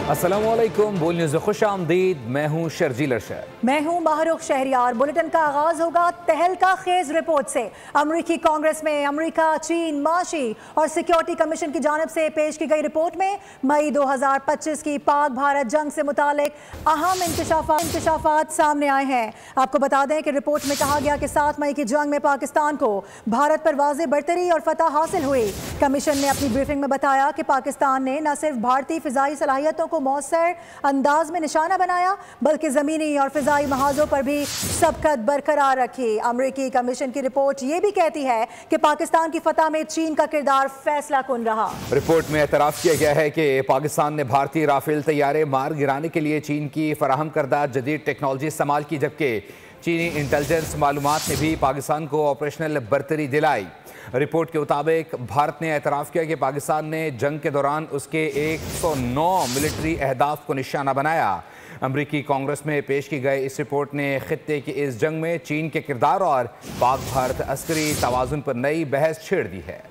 अस्सलामुअलैकुम, बोल न्यूज़ में खुश आमदीद। मैं हूँ शर्जील अरशद। मैं हूँ माहरुख शहरियार। बुलेटिन का आगाज होगा तहलका खेज रिपोर्ट से। अमरीकी कांग्रेस में अमरीका, चीन, माशी और सिक्योरिटी कमीशन की जानिब से पेश की गई रिपोर्ट में मई 2025 की पाक भारत जंग से मुतालिक अहम इंकशाफात सामने आए हैं। आपको बता दें कि रिपोर्ट में कहा गया कि 7 मई की जंग में पाकिस्तान को भारत पर वाज़ेह बढ़तरी और फतह हासिल हुई। कमीशन ने अपनी ब्रीफिंग में बताया कि पाकिस्तान ने न सिर्फ भारतीय फिजाई सलाहियतों को मौसर अंदाज में निशाना बनाया, बल्कि ज़मीनी और फिजाई महाजों पर भी सबकत बरकरार रखी। अमरीकी कमीशन की रिपोर्ट ये भी कहती है कि पाकिस्तान की फतह में चीन का किरदार फैसला कुन रहा। रिपोर्ट में एतराफ़ किया गया है कि पाकिस्तान ने भारतीय राफेल तैयारे मार गिराने के लिए चीन की फराहम करदा जदीद टेक्नोलॉजी इस्तेमाल की, जबकि चीनी इंटेलिजेंस मालूमात ने भी पाकिस्तान को ऑपरेशनल बरतरी दिलाई। रिपोर्ट के मुताबिक भारत ने एतराफ़ किया कि पाकिस्तान ने जंग के दौरान उसके 109 मिलिट्री अहदाफ को निशाना बनाया। अमरीकी कांग्रेस में पेश की गई इस रिपोर्ट ने खित्ते की इस जंग में चीन के किरदार और पाक भारत अस्करी तवाज़ुन पर नई बहस छेड़ दी है।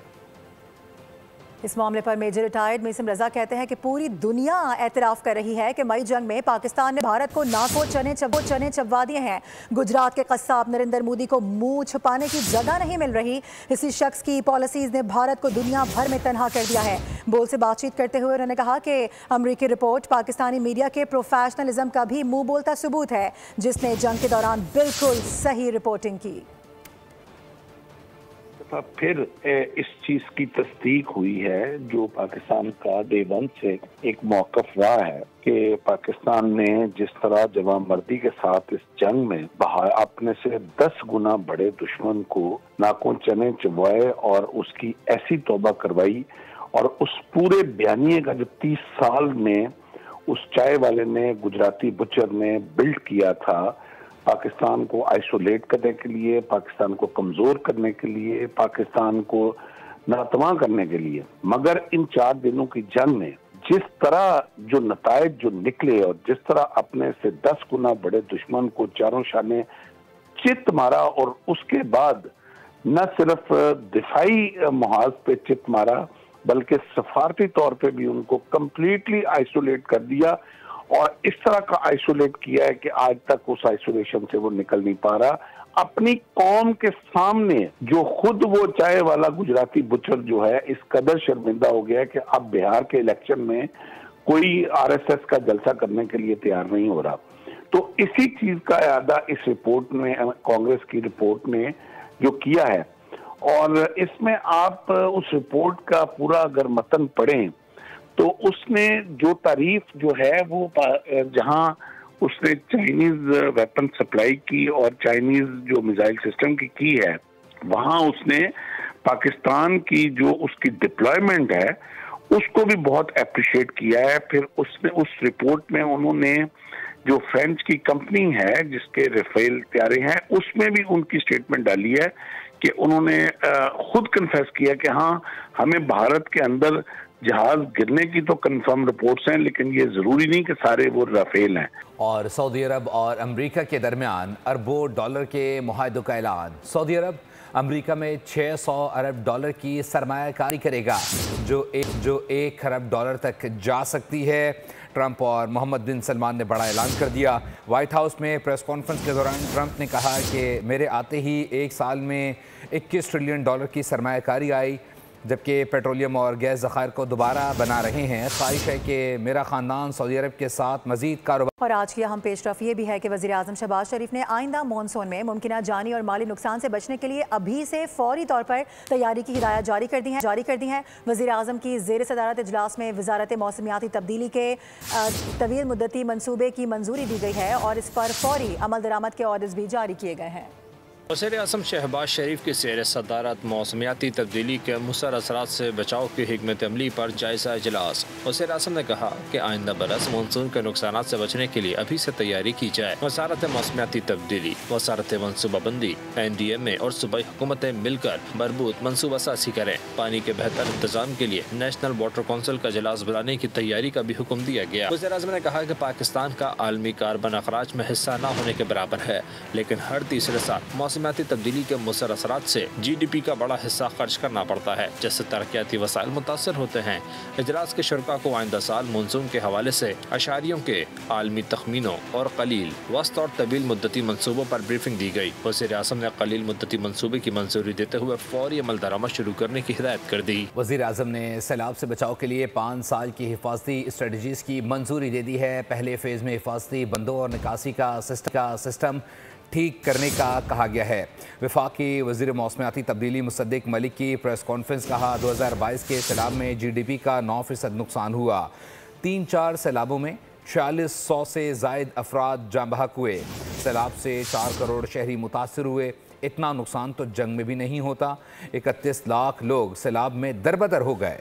इस मामले पर मेजर रिटायर्ड मीसम रजा कहते हैं कि पूरी दुनिया एतराफ़ कर रही है कि मई जंग में पाकिस्तान ने भारत को नाको चने चबवा दिए हैं। गुजरात के कस्साब नरेंद्र मोदी को मुंह छुपाने की जगह नहीं मिल रही। इसी शख्स की पॉलिसीज़ ने भारत को दुनिया भर में तनहा कर दिया है। बोल से बातचीत करते हुए उन्होंने कहा कि अमरीकी रिपोर्ट पाकिस्तानी मीडिया के प्रोफेशनलिज्म का भी मुंह बोलता सबूत है, जिसने जंग के दौरान बिल्कुल सही रिपोर्टिंग की। फिर इस चीज की तस्दीक हुई है जो पाकिस्तान का डे वन से एक मौक़िफ़ रहा है कि पाकिस्तान ने जिस तरह जवानमर्दी के साथ इस जंग में अपने से 10 गुना बड़े दुश्मन को नाकों चने चबवाए और उसकी ऐसी तौबा करवाई, और उस पूरे बयानिए का जो 30 साल में उस चाय वाले ने, गुजराती बुचर ने बिल्ड किया था पाकिस्तान को आइसोलेट करने के लिए, पाकिस्तान को कमजोर करने के लिए, पाकिस्तान को नातवा करने के लिए, मगर इन 4 दिनों की जंग में जिस तरह जो नतायज जो निकले और जिस तरह अपने से 10 गुना बड़े दुश्मन को चारों शाने चित मारा, और उसके बाद न सिर्फ दिफाई मुहाज पे चित मारा बल्कि सफारती तौर पे भी उनको कंप्लीटली आइसोलेट कर दिया, और इस तरह का आइसोलेट किया है कि आज तक उस आइसोलेशन से वो निकल नहीं पा रहा। अपनी कौम के सामने जो खुद वो चाय वाला गुजराती बुचर जो है इस कदर शर्मिंदा हो गया है कि अब बिहार के इलेक्शन में कोई आरएसएस का जलसा करने के लिए तैयार नहीं हो रहा। तो इसी चीज का इरादा इस रिपोर्ट में, कांग्रेस की रिपोर्ट ने जो किया है, और इसमें आप उस रिपोर्ट का पूरा अगर मतन पढ़ें तो उसने जो तारीफ जो है वो जहां उसने चाइनीज वेपन सप्लाई की और चाइनीज जो मिसाइल सिस्टम की है, वहां उसने पाकिस्तान की जो उसकी डिप्लॉयमेंट है उसको भी बहुत अप्रिशिएट किया है। फिर उसने उस रिपोर्ट में उन्होंने जो फ्रेंच की कंपनी है जिसके राफेल तैयारे हैं उसमें भी उनकी स्टेटमेंट डाली है कि उन्होंने खुद कन्फेस किया कि हाँ, हमें भारत के अंदर जहाज गिरने की तो कंफर्म रिपोर्ट्स हैं, लेकिन ये जरूरी नहीं कि सारे वो राफेल हैं। और सऊदी अरब और अमेरिका के दरमियान अरबों डॉलर के मुआहदों का ऐलान। सऊदी अरब अमेरिका में 600 अरब डॉलर की सरमायाकारी करेगा, जो 1 खरब डॉलर तक जा सकती है। ट्रंप और मोहम्मद बिन सलमान ने बड़ा ऐलान कर दिया। व्हाइट हाउस में प्रेस कॉन्फ्रेंस के दौरान ट्रंप ने कहा कि मेरे आते ही 1 साल में 21 ट्रिलियन डॉलर की सरमायाकारी आई, जबकि पेट्रोलियम और गैस ज़खायर को दोबारा बना रहे हैं। ख्वाहिश है कि मेरा ख़ानदान सऊदी अरब के साथ मज़ीद कारोबार। और आज की अहम पेशरफ ये भी है कि वज़ीर आज़म शहबाज शरीफ ने आइंदा मॉनसून में मुमकिन जानी और माली नुकसान से बचने के लिए अभी से फौरी तौर पर तैयारी की हिदायत जारी कर दी हैं। वज़ीर आज़म की ज़ेर सदारत इजलास में वज़ारत मौसमियाती तब्दीली के तवील मुद्दती मनसूबे की मंजूरी दी गई है और इस पर फौरी अमल दरामद के ऑर्डर्स भी जारी किए गए हैं। वज़ीर आज़म शहबाज शरीफ की ज़ेर सदारत मौसमियाती तब्दीली के मुसर असरात से बचाव की हिकमत अमली पर जायज़ा इजलास। वज़ीर आज़म ने कहा कि आइंदा बरस मानसून के नुकसान से बचने के लिए अभी से तैयारी की जाए। वज़ारत मौसमियाती तब्दीली, वज़ारत मनसूबाबंदी, NDMA और सूबाई हुकूमतें मिलकर मरबूत मनसूबा साज़ी करें। पानी के बेहतर इंतजाम के लिए नेशनल वाटर कौंसिल का इजलास बुलाने की तैयारी का भी हुक्म दिया गया। वज़ीर आज़म ने कहा कि पाकिस्तान का आलमी कार्बन अखराज में हिस्सा न होने के बराबर है, लेकिन हर तीसरे साल मौसमियाती तब्दीली के मुसर असरात से GDP का बड़ा हिस्सा खर्च करना पड़ता है, जिससे तरक्याती वसाइल मुतासर होते हैं। इजलास के शुरका को आइंदा साल मानसून के हवाले से अशारियों के आलमी तखमीनों और कलील वस्त और तवील मुद्दती मनसूबों पर ब्रीफिंग दी गई। वज़ीर आज़म ने कलील मुद्दती मनसूबे की मंजूरी देते हुए फौरी अमल दरामद शुरू करने की हिदायत कर दी। वज़ीर आज़म ने सैलाब से बचाव के लिए 5 साल की हिफाजती स्ट्रेटजीज़ की मंजूरी दे दी है। पहले फेज़ में हिफाजती बंदों और निकासी का सिस्टम ठीक करने का कहा गया है। वफाकी वज़ीर मौसमियाती तब्दीली मुसद्दिक मलिक की प्रेस कॉन्फ्रेंस कहा 2022 के सैलाब में GDP का 9% नुकसान हुआ। 3-4 सैलाबों में 4600 से ज़ायद अफराद जाँ बहक हुए। सैलाब से 4 करोड़ शहरी मुतासर हुए। इतना नुकसान तो जंग में भी नहीं होता। 31 लाख लोग सैलाब में दरबदर हो गए।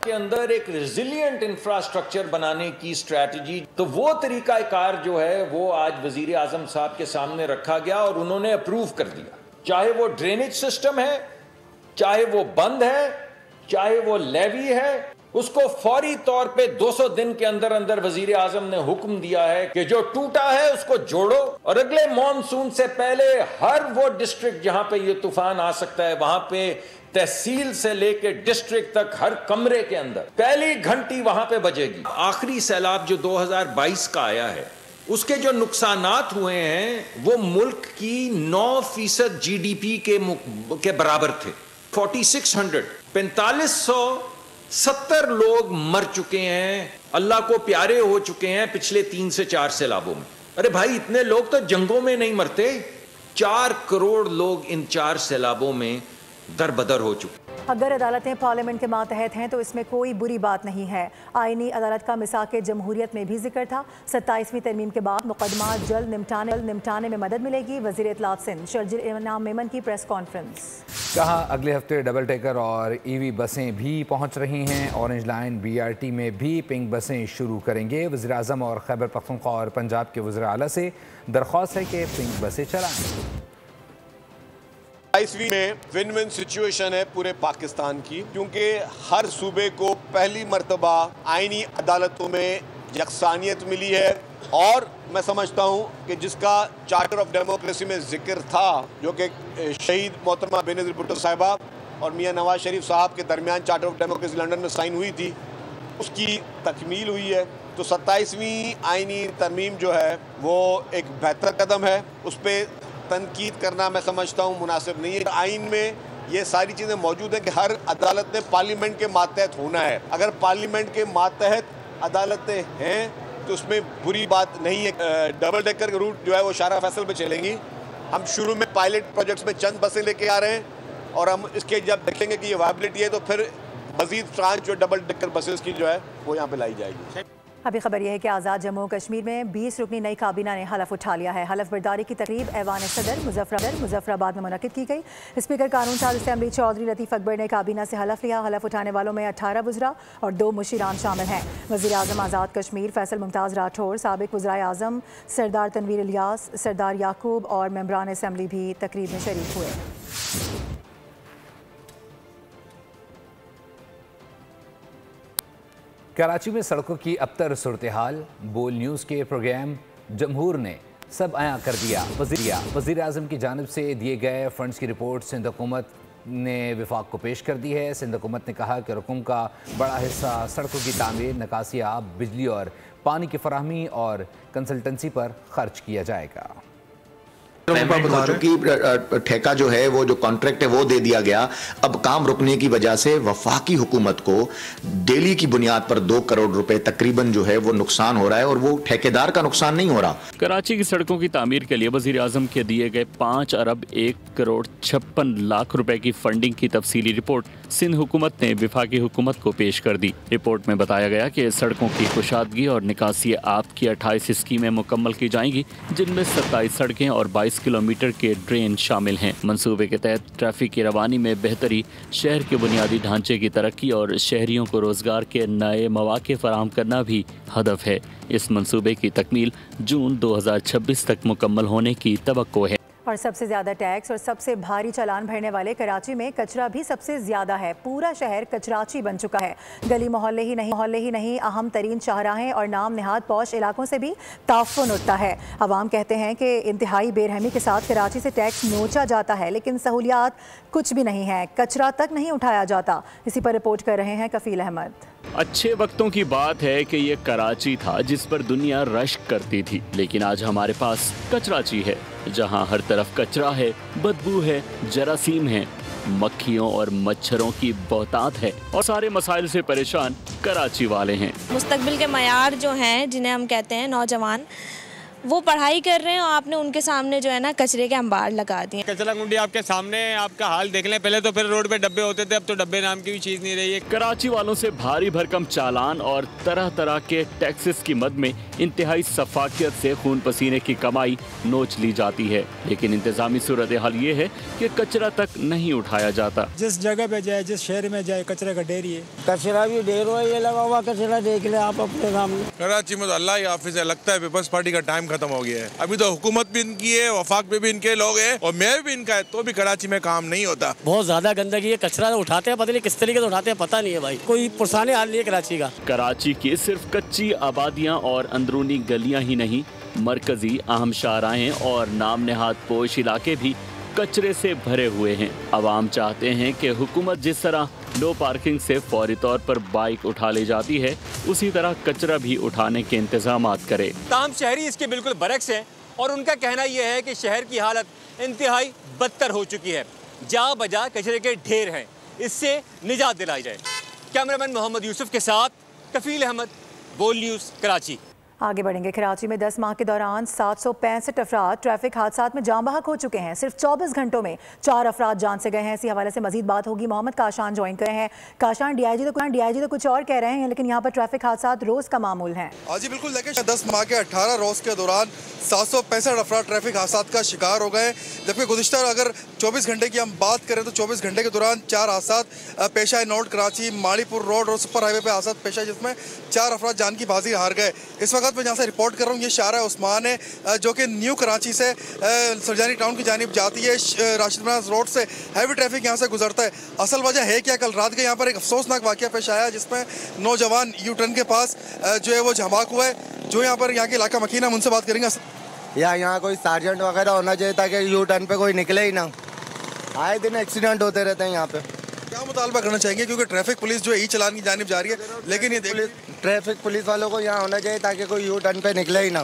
के अंदर एक रेजिलिएंट इंफ्रास्ट्रक्चर बनाने की स्ट्रैटेजी, तो वो तरीकाकार जो है वो आज वजीर आजम साहब के सामने रखा गया और उन्होंने अप्रूव कर दिया। चाहे वो ड्रेनेज सिस्टम है, चाहे वो बंद है, चाहे वो लेवी है, उसको फौरी तौर पे 200 दिन के अंदर अंदर वजीर आजम ने हुक्म दिया है कि जो टूटा है उसको जोड़ो और अगले मॉनसून से पहले हर वो डिस्ट्रिक्ट जहां पे ये तूफान आ सकता है वहां पे तहसील से लेके डिस्ट्रिक्ट तक हर कमरे के अंदर पहली घंटी वहां पे बजेगी। आखिरी सैलाब जो 2022 का आया है उसके जो नुकसानात हुए हैं वो मुल्क की 9% GDP के बराबर थे। 4600 4570 लोग मर चुके हैं, अल्लाह को प्यारे हो चुके हैं पिछले 3 से 4 सैलाबों में। अरे भाई इतने लोग तो जंगों में नहीं मरते। 4 करोड़ लोग इन 4 सैलाबों में दरबदर हो चुके। अगर अदालतें पार्लियामेंट के मातहत हैं तो इसमें कोई बुरी बात नहीं है। आईनी अदालत का मिसाक जमहूरियत में भी जिक्र था। 27वीं तरमीम के बाद मुकदमा जल्द निपटाने में मदद मिलेगी। वज़ीर इत्तलात सिंध शर्जील इनाम मेमन की प्रेस कॉन्फ्रेंस। कहा अगले हफ्ते डबल डेकर और EV बसें भी पहुंच रही हैं। ऑरेंज लाइन BRT में भी पिंक बसें शुरू करेंगे। वज़ीर आज़म और खैबर पख्तूनख्वा और पंजाब के वज़ीर आला से दरख्वास्त है कि पिंक बसें चलाएं। 22वीं में विन विन सिचुएशन है पूरे पाकिस्तान की, क्योंकि हर सूबे को पहली मर्तबा आईनी अदालतों में यकसानियत मिली है। और मैं समझता हूँ कि जिसका चार्टर ऑफ डेमोक्रेसी में जिक्र था, जो कि शहीद मोहतरमा बेनज़ीर भुट्टो साहिबा और मियाँ नवाज शरीफ साहब के दरमियान चार्टर ऑफ डेमोक्रेसी लंदन में साइन हुई थी, उसकी तकमील हुई है। तो 27वीं आईनी तरमीम जो है वो एक बेहतर कदम है। उस पर तनकीद करना मैं समझता हूँ मुनासिब नहीं है। आइन में ये सारी चीज़ें मौजूद हैं कि हर अदालत ने पार्लियामेंट के मातहत होना है। अगर पार्लियामेंट के मातहत अदालतें हैं तो उसमें बुरी बात नहीं है। डबल डेकर का रूट जो है वो शारा फैसल पे चलेंगी। हम शुरू में पायलट प्रोजेक्ट्स में चंद बसें लेके आ रहे हैं और हम इसके जब देखेंगे कि ये वायबिलिटी है तो फिर मजीद ट्रांच जो डबल डेकर बसेस की जो है वो यहाँ पे लाई जाएगी। अभी खबर यह है कि आज़ाद जम्मू कश्मीर में 20 रुकनी नई काबीना ने हलफ उठा लिया है। हलफ बर्दारी की तकरीब ऐवान सदर मुजफ्फराबाद में मुनक्किद की गई। स्पीकर कानून साज असेंबली चौधरी लतीफ़ अकबर ने काबीना से हलफ लिया। हलफ उठाने वालों में 18 वज़रा और 2 मुशीरान शामिल हैं। वज़ीर आज़म आज़ाद कश्मीर फैसल मुमताज़ राठौर, साबिक़ वज़राए आज़म सरदार तनवीर इलियास, सरदार याकूब और मेंबरान असेंबली भी तकरीब में शरीक हुए। कराची में सड़कों की अबतर सूरत हाल। बोल न्यूज़ के प्रोग्राम जमहूर ने सब आया कर दिया। वज़ीर आज़म की जानिब से दिए गए फंड्स की रिपोर्ट सिंध हुकूमत ने विफाक को पेश कर दी है। सिंध हुकूमत ने कहा कि रकम का बड़ा हिस्सा सड़कों की तामीर, निकासी आब, बिजली और पानी की फराहमी और कंसल्टेंसी पर खर्च किया जाएगा। पेमेंट हो चुकी, ठेका जो है वो जो कॉन्ट्रैक्ट है वो दे दिया गया। अब काम रुकने की वजह से वफाकी हुकूमत को डेली की बुनियाद पर 2 करोड़ रुपए तकरीबन जो है वो नुकसान हो रहा है और वो ठेकेदार का नुकसान नहीं हो रहा। कराची की सड़कों की तामीर के लिए वजीर आजम के दिए गए 5 अरब 1 करोड़ 56 लाख रुपए की फंडिंग की तफसीली रिपोर्ट सिंध हुकूमत ने वफाकी हुकूमत को पेश कर दी। रिपोर्ट में बताया गया कि सड़कों की कुशादगी और निकासी आब की 28 स्कीमें मुकम्मल की जाएंगी, जिनमें 27 सड़कें और 22 किलोमीटर के ड्रेन शामिल हैं। मंसूबे के तहत ट्रैफिक की रवानी में बेहतरी, शहर के बुनियादी ढांचे की तरक्की और शहरियों को रोजगार के नए मौके फराहम करना भी हदफ है। इस मंसूबे की तकमील जून 2026 तक मुकम्मल होने की तवक्को है। और सबसे ज़्यादा टैक्स और सबसे भारी चालान भरने वाले कराची में कचरा भी सबसे ज़्यादा है। पूरा शहर कचराची बन चुका है। गली मोहल्ले ही नहीं अहम तरीन शाहराहें और नाम नहाद पौश इलाकों से भी ताफ़ुन उठता है। अवाम कहते हैं कि इंतहाई बेरहमी के साथ कराची से टैक्स नोचा जाता है, लेकिन सहूलियात कुछ भी नहीं है, कचरा तक नहीं उठाया जाता। इसी पर रिपोर्ट कर रहे हैं कफील अहमद। अच्छे वक्तों की बात है कि ये कराची था जिस पर दुनिया रश्क करती थी, लेकिन आज हमारे पास कचराची है जहां हर तरफ कचरा है, बदबू है, जरासीम है, मक्खियों और मच्छरों की बहुतात है और सारे मसाइल से परेशान कराची वाले हैं। मुस्तकबिल के मयार जो हैं, जिन्हें हम कहते हैं नौजवान, वो पढ़ाई कर रहे हैं और आपने उनके सामने जो है ना कचरे के अंबार लगा दिए। कचरा कुंडी आपके सामने, आपका हाल देख लें। पहले तो फिर रोड पे डब्बे होते थे, अब तो डब्बे नाम की भी चीज़ नहीं रही है। कराची वालों से भारी भरकम चालान और तरह तरह के टैक्सेस की मद में इंतहाई सफाकियत से खून पसीने की कमाई नोच ली जाती है, लेकिन इंतजामी सूरत हाल ये है कि कचरा तक नहीं उठाया जाता। जिस जगह पे जाए, जिस शहर में जाए, कचरे का ढेर ही है। कचरा भी ढेर हुआ, ये लगा हुआ कचरा देख ले आप अपने सामने। कराची में तो अल्लाह ही हाफिज़ है, लगता है पीपल्स पार्टी का टाइम खत्म हो गया है। अभी तो हुकूमत भी इनकी है, वफाक पे भी इनके लोग हैं और मेयर भी इनका है, तो भी कराची में काम नहीं होता। बहुत ज्यादा गंदगी है, कचरा तो उठाते हैं, पता नहीं किस तरीके से उठाते हैं, पता नहीं है भाई। कोई पुरसाने हाल नहीं है कराची का। कराची की सिर्फ कच्ची आबादियां और अंदरूनी गलियां ही नहीं, मरकजी अहम शाहराहें और नाम नहाद पोश इलाके भी कचरे से भरे हुए हैं। अवाम चाहते हैं कि हुकूमत जिस तरह नो पार्किंग से फौरी तौर पर बाइक उठा ले जाती है, उसी तरह कचरा भी उठाने के इंतजामात करे। तमाम शहरी इसके बिल्कुल बरक्स हैं और उनका कहना यह है कि शहर की हालत इंतहाई बदतर हो चुकी है। जा बजा कचरे के ढेर हैं, इससे निजात दिलाई जाए। कैमरामैन मोहम्मद यूसुफ के साथ कफील अहमद, बोल न्यूज़, कराची। आगे बढ़ेंगे। कराची में 10 माह के दौरान 765 अफराद ट्रैफिक हादसात में जान बहक हो चुके हैं। सिर्फ 24 घंटों में 4 अफराद जान से गए हैं। इसी हवाले से मजीद बात होगी। मोहम्मद काशान ज्वाइन कर रहे हैं। काशान, डीआईजी तो कुछ और कह रहे हैं, लेकिन यहाँ पर ट्रैफिक हादसात रोज का मामूल हैं। हाँ जी बिल्कुल, देखिए 10 माह के 18 रोज के दौरान 765 अफराद ट्रैफिक हादसात का शिकार हो गए, जबकि गुज़िश्ता अगर 24 घंटे की हम बात करें तो 24 घंटे के दौरान 4 हादसात पेश आए। नॉर्थ कराची माड़ीपुर रोड और सुपर हाईवे पे हादसा पेश आए, जिसमें 4 अफराद जान की बाजी हार गए। इस वक्त मैं जहाँ से रिपोर्ट कर रहा हूँ, ये शारा उस्मान है जो कि न्यू कराची से सरजानी टाउन की जानिब जाती है। राशिद बनास रोड से हैवी ट्रैफिक यहाँ से गुजरता है। असल वजह है क्या, कल रात के यहाँ पर एक अफसोसनाक वाक़या पेश आया, जिसमें नौजवान यू टर्न के पास जो है वो झमाक हुआ है। जो यहाँ के इलाका मकीन, हम उनसे बात करेंगे। यहाँ कोई सार्जेंट वगैरह होना चाहिए ताकि यू टर्न पे कोई निकले ही ना। आए दिन एक्सीडेंट होते रहते हैं यहाँ पे। क्या मुतालबा करना चाहेंगे, क्योंकि ट्रैफिक पुलिस जो है ई चालान की जानिब जा रही है, लेकिन ये ट्रैफिक पुलिस वालों को यहाँ होना चाहिए ताकि कोई यू टर्न पे निकले ही ना।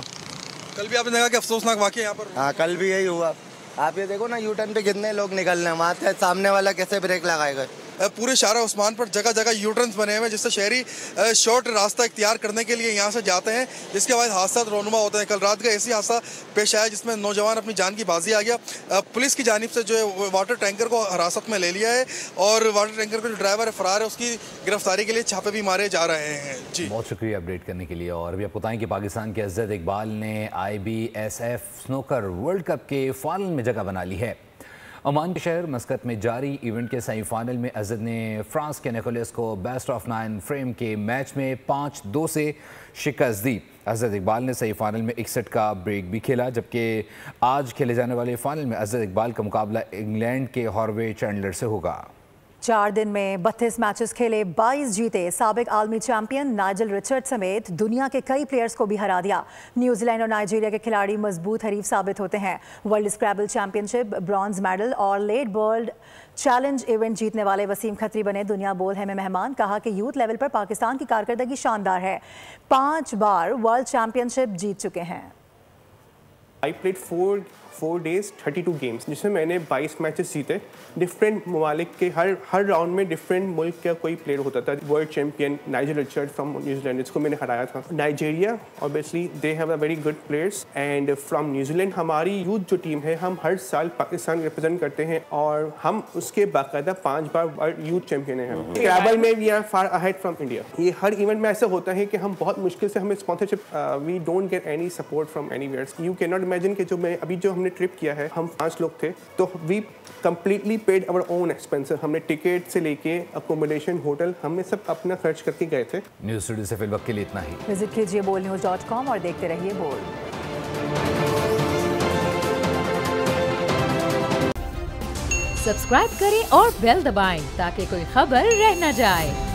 कल भी आपने देखा कि अफसोसनाक वाक़या यहाँ पर। हाँ, कल भी यही हुआ। आप ये देखो ना, यू टर्न पे कितने लोग निकल रहे हैं, वहाँ से सामने वाला कैसे ब्रेक लगाएगा। पूरे शारा उस्मान पर जगह जगह यू टर्न्स बने हुए हैं, जिससे शहरी शॉर्ट रास्ता इख्तियार करने के लिए यहाँ से जाते हैं, जिसके बाद हादसा रोनुमा होते हैं। कल रात का ऐसी हादसा पेश आया जिसमें नौजवान अपनी जान की बाजी आ गया। पुलिस की जानिब से जो है वाटर टैंकर को हिरासत में ले लिया है और वाटर टैंकर का जो ड्राइवर है फरार है, उसकी गिरफ्तारी के लिए छापे भी मारे जा रहे हैं। जी बहुत शुक्रिया अपडेट करने के लिए। और अभी आपको बताएं कि पाकिस्तान के अज़द इकबाल ने IBSF स्नूकर वर्ल्ड कप के फाइनल में जगह बना ली है। ओमान के शहर मस्कत में जारी इवेंट के सेमीफाइनल में अज़द ने फ्रांस के निकोलस को बेस्ट ऑफ 9 फ्रेम के मैच में 5-2 से शिकस्त दी। अज़द इकबाल ने सेमीफाइनल में 61 का ब्रेक भी खेला, जबकि आज खेले जाने वाले फाइनल में अज़द इकबाल का मुकाबला इंग्लैंड के हॉर्वे चैंडलर से होगा। 4 दिन में 32 मैचेस खेले, 22 जीते। साबिक आलमी चैंपियन नाइजल रिचर्ड समेत दुनिया के कई प्लेयर्स को भी हरा दिया। न्यूजीलैंड और नाइजीरिया के खिलाड़ी मजबूत हरीफ साबित होते हैं। वर्ल्ड स्क्रैबल चैंपियनशिप, ब्रॉन्ज मेडल और लेट वर्ल्ड चैलेंज इवेंट जीतने वाले वसीम खत्री बने दुनिया बोल है में मेहमान। कहा कि यूथ लेवल पर पाकिस्तान की कारकर्दगी शानदार है। 5 बार वर्ल्ड चैंपियनशिप जीत चुके हैं। I played 4 days 32 गेम्स, जिसमें मैंने 22 मैचेस जीते। डिफरेंट ममालिक के हर राउंड में डिफरेंट मुल्क का कोई प्लेयर होता था। World champion Nigel Richard from New Zealand, इसको मैंने हराया था। Nigeria obviously they have a very good players, and from New Zealand हमारी यूथ जो टीम है, हम हर साल पाकिस्तान रिप्रेजेंट करते हैं और हम उसके बाकायदा 5 बार वर्ल्ड यूथ चैंपियन हैं। स्क्रैबल में we are far ahead from India. ये हर इवेंट में ऐसा होता है कि हम बहुत मुश्किल से हमें sponsorship, we don't get any support from anywhere. You can not imagine कि जो हमने ट्रिप किया है, हम 5 लोग थे, तो we completely paid our own expenses. हमने टिकट से लेके अकोमोडेशन, होटल, हमने सब अपना खर्च करके गए थे। न्यूज़ स्टूडियो से फिल वक्त के लिए इतना ही। विजिट कीजिए boldnews.com और देखते रहिए बोल्ड। सब्सक्राइब करें और बेल दबाएं ताकि कोई खबर रह न जाए।